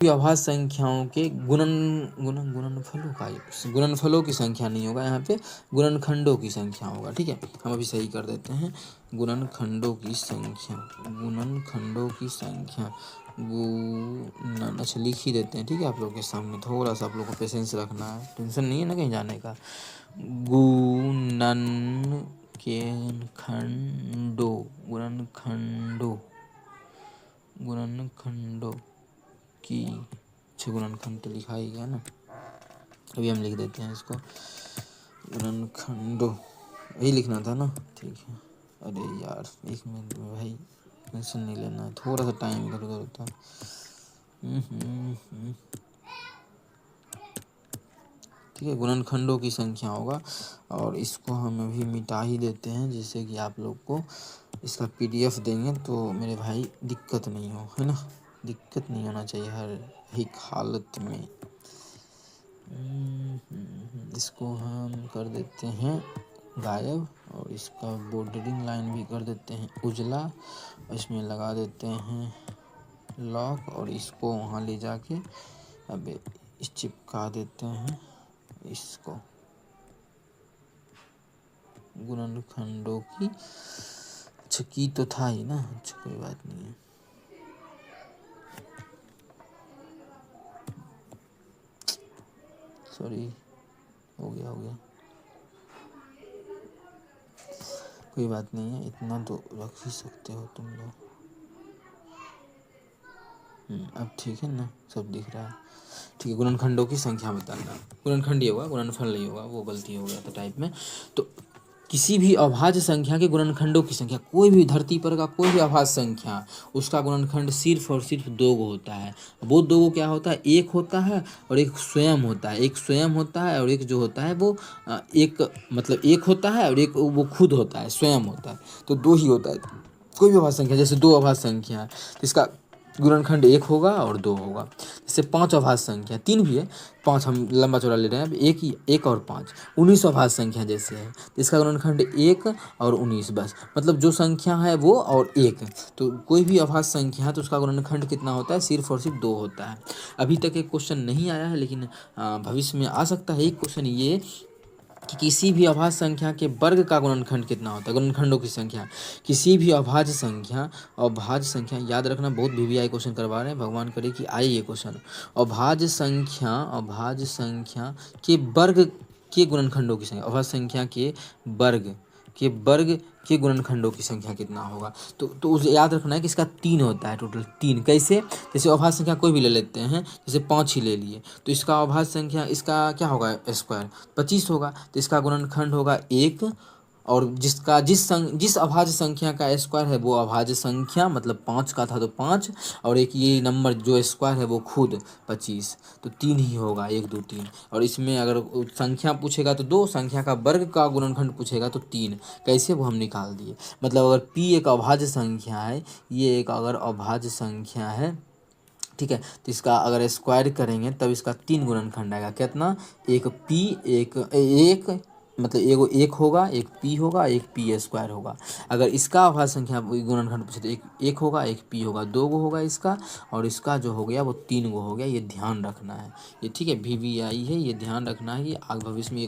अभाज्य संख्याओं के गुणनफलों की संख्या नहीं होगा, यहाँ पे गुणनखंडों की संख्या होगा। ठीक है, हम अभी सही कर देते हैं। गुणनखंडों की संख्या अच्छा लिख ही देते हैं। ठीक है, आप लोगों के सामने थोड़ा सा आप लोगों को पेशेंस रखना है, टेंशन नहीं है ना कहीं जाने का। गुणनखंडों की गुणनखंड तो लिखा ही गया ना, अभी हम लिख देते हैं इसको। गुणनखंडों यही लिखना था ना, ठीक है। अरे यार एक मिनट में भाई, टेंशन नहीं लेना है, थोड़ा सा टाइम इधर उधर होता है। ठीक है, गुणनखंडों की संख्या होगा, और इसको हम अभी मिटा ही देते हैं, जिससे कि आप लोग को इसका PDF देंगे तो मेरे भाई दिक्कत नहीं हो, है ना। दिक्कत नहीं होना चाहिए हर एक हालत में। इसको हम कर देते हैं गायब, और इसका बॉर्डरिंग लाइन भी कर देते हैं उजला, इसमें लगा देते हैं लॉक, और इसको वहाँ ले जाके अब इस चिपका देते हैं इसको। गुणनखंडों की अच्छा की तो था ही ना, अच्छा कोई बात नहीं है। सॉरी, हो गया कोई बात नहीं है, इतना तो रख ही सकते हो तुम लोग। अब ठीक है ना, सब दिख रहा है। ठीक है, गुणनखंडों की संख्या बताना। गुणनखंड ही होगा, गुणनफल नहीं होगा, वो गलती हो गया था टाइप में। तो किसी भी अभाज्य संख्या के गुणनखंडों की संख्या, कोई भी धरती पर का कोई भी अभाज्य संख्या, उसका गुणनखंड सिर्फ और सिर्फ 2 गो होता है। वो 2 गो क्या होता है, एक होता है और एक स्वयं होता है। एक स्वयं होता है और एक जो होता है वो एक मतलब एक होता है और एक वो खुद होता है, स्वयं होता है। तो 2 ही होता है कोई भी अभाज्य संख्या। जैसे 2 अभाज्य संख्या है तो इसका गुणनखंड 1 होगा और 2 होगा। जैसे 5 अभाज्य संख्या, 3 भी है, 5 हम लंबा चौड़ा ले रहे हैं, अब 1 और 5। 19 अभाज्य संख्या जैसे है तो इसका गुणनखंड 1 और 19, बस मतलब जो संख्या है वो और 1। तो कोई भी अभाज्य संख्या है तो उसका गुणनखंड कितना होता है, सिर्फ और सिर्फ 2 होता है। अभी तक एक क्वेश्चन नहीं आया है, लेकिन भविष्य में आ सकता है एक क्वेश्चन ये कि किसी भी अभाज्य संख्या के वर्ग का गुणनखंड कितना होता है। गुणनखंडों की संख्या, किसी भी अभाज्य संख्या याद रखना, बहुत VVI क्वेश्चन करवा रहे हैं, भगवान करे कि आए ये क्वेश्चन। अभाज्य संख्या के वर्ग के गुणनखंडों की संख्या, अभाज्य संख्या के वर्ग के गुणनखंडों की संख्या कितना होगा। तो उसे याद रखना है कि इसका 3 होता है, टोटल 3। कैसे, जैसे अभाज्य संख्या कोई भी ले लेते हैं, जैसे 5 ही ले लिए, तो इसका अभाज्य संख्या इसका क्या होगा, स्क्वायर 25 होगा। तो इसका गुणनखंड होगा 1, और जिस अभाज्य संख्या का स्क्वायर है वो अभाज्य संख्या, मतलब 5 का था तो 5, और एक ये नंबर जो स्क्वायर है वो खुद 25। तो 3 ही होगा, 1 2 3। और इसमें अगर संख्या पूछेगा तो 2, संख्या का वर्ग का गुणनखंड पूछेगा तो 3। कैसे, वो हम निकाल दिए। मतलब अगर P एक अभाज्य संख्या है, ये एक अगर अभाज्य संख्या है, ठीक है, तो इसका अगर स्क्वायर करेंगे तब इसका 3 गुणनखंड आएगा। कितना, एक P एक मतलब एगो 1 होगा, एक P होगा, एक P स्क्वायर होगा। अगर इसका अभाज्य संख्या गुणनखंड पूछे तो एक होगा, एक P होगा, 2 गो होगा इसका, और इसका जो हो गया वो 3 गो हो गया। ये ध्यान रखना है, ये ठीक है, VVI है, ये ध्यान रखना है कि आगे भविष्य में